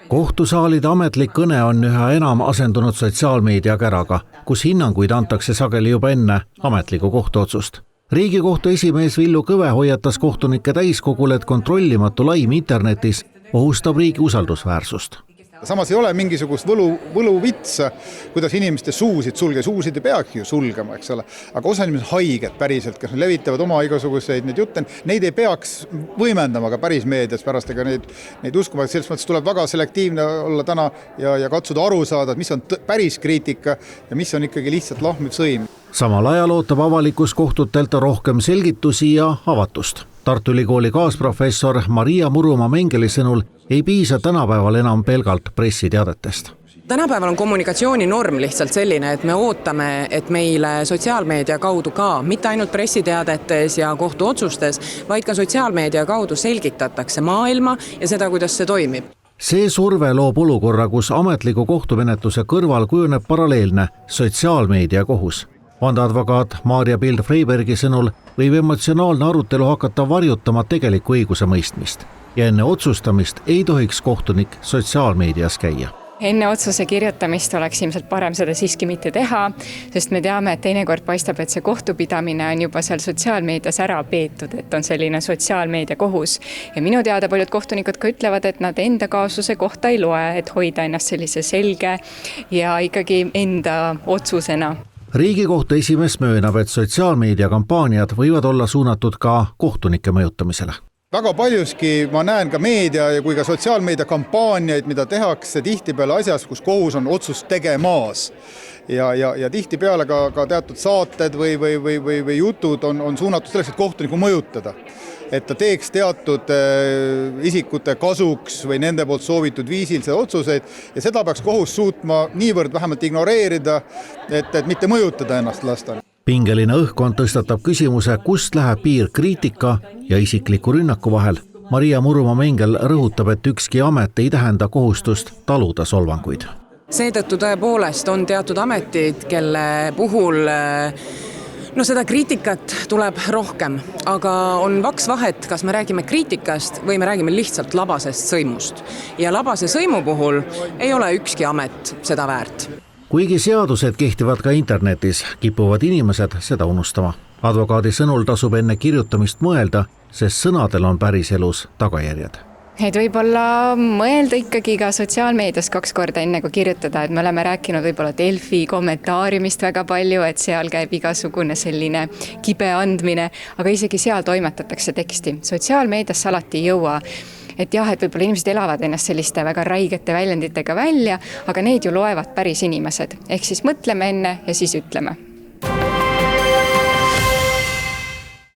Kohtusaalide ametlik kõne on üha enam asendunud sotsiaalmeedia käraga, kus hinnanguid antakse sageli juba enne ametlikku kohtuotsust. Riigikohtu esimees Villu Kõve hoiatas kohtunike täiskogule, et kontrollimatu laim internetis ohustab riigi usaldusväärsust. Samas ei ole mingisugust võluvitsa, kuidas inimeste suusid sulge. Suusid ei peagi ju sulgema, eks ole. Aga osa inimesed haiged päriselt, kes levitavad oma igasuguseid neid jutte, neid ei peaks võimendama ka päris meedias pärast, ega neid uskuma. Selles mõttes tuleb väga selektiivne olla täna ja katsuda aru saada, mis on päris kriitika ja mis on ikkagi lihtsalt lahmiv sõim. Samal ajal ootab avalikkus kohtutelt rohkem selgitusi ja avatust. Tartu Ülikooli kaasprofessor Maria Murumaa-Mengeli sõnul ei piisa tänapäeval enam pelgalt pressiteadetest. Tänapäeval on kommunikatsiooninorm lihtsalt selline, et me ootame, et meile sotsiaalmeedia kaudu ka, mitte ainult pressiteadetes ja kohtuotsustes, vaid ka sotsiaalmeedia kaudu selgitatakse maailma ja seda, kuidas see toimib. See surve loob olukorra, kus ametliku kohtumenetluse kõrval kujuneb paralleelne sotsiaalmeedia kohus. Vandeadvokaat Maarja Pild-Freibergi sõnul võib emotsionaalne arutelu hakata varjutama tegelikku õiguse mõistmist ja enne otsustamist ei tohiks kohtunik sotsiaalmeedias käia. Enne otsuse kirjutamist oleks ilmselt parem seda siiski mitte teha, sest me teame, et teinekord paistab, et see kohtupidamine on juba seal sotsiaalmeedias ära peetud, et on selline sotsiaalmeedia kohus. Ja minu teada paljud kohtunikud ka ütlevad, et nad enda kaasuse kohta ei loe, et hoida ennast sellise selge ja ikkagi enda otsusena. Riigikohtu esimees möönab, et sotsiaalmeedia kampaaniad võivad olla suunatud ka kohtunike mõjutamisele. Väga paljuski ma näen ka meedia ja kui ka sotsiaalmeedia kampaaniaid, mida tehakse tihtipeale asjas, kus kohus on otsust tegemaas. Ja tihtipeale ka teatud saated või jutud on suunatud selleks, et kohtunikku mõjutada. Et ta teeks teatud isikute kasuks või nende poolt soovitud viisil seda otsuseid ja seda peaks kohus suutma niivõrd vähemalt ignoreerida, et mitte mõjutada ennast lasta. Pingeline õhkkond tõstatab küsimuse, kust läheb piir kriitika ja isikliku rünnaku vahel. Maria Murumaa-Mengel rõhutab, et ükski amet ei tähenda kohustust taluda solvanguid. Seetõttu tõepoolest on teatud ametid, kelle puhul seda kriitikat tuleb rohkem, aga on vaks vahet, kas me räägime kriitikast või me räägime lihtsalt labasest sõimust. Ja labase sõimu puhul ei ole ükski amet seda väärt. Kuigi seadused kehtivad ka internetis, kipuvad inimesed seda unustama. Advokaadi sõnul tasub enne kirjutamist mõelda, sest sõnadel on päriselus tagajärjed. Et võib-olla mõelda ikkagi ka sotsiaalmeedias 2 korda enne kui kirjutada, et me oleme rääkinud võib-olla Delfi kommentaariumist väga palju, et seal käib igasugune selline kibe andmine, aga isegi seal toimetatakse teksti. Sotsiaalmeedias alati ei jõua. Et jah, et võib-olla inimesed elavad ennast selliste väga räigete väljenditega välja, aga neid ju loevad päris inimesed. Ehk siis mõtleme enne ja siis ütleme.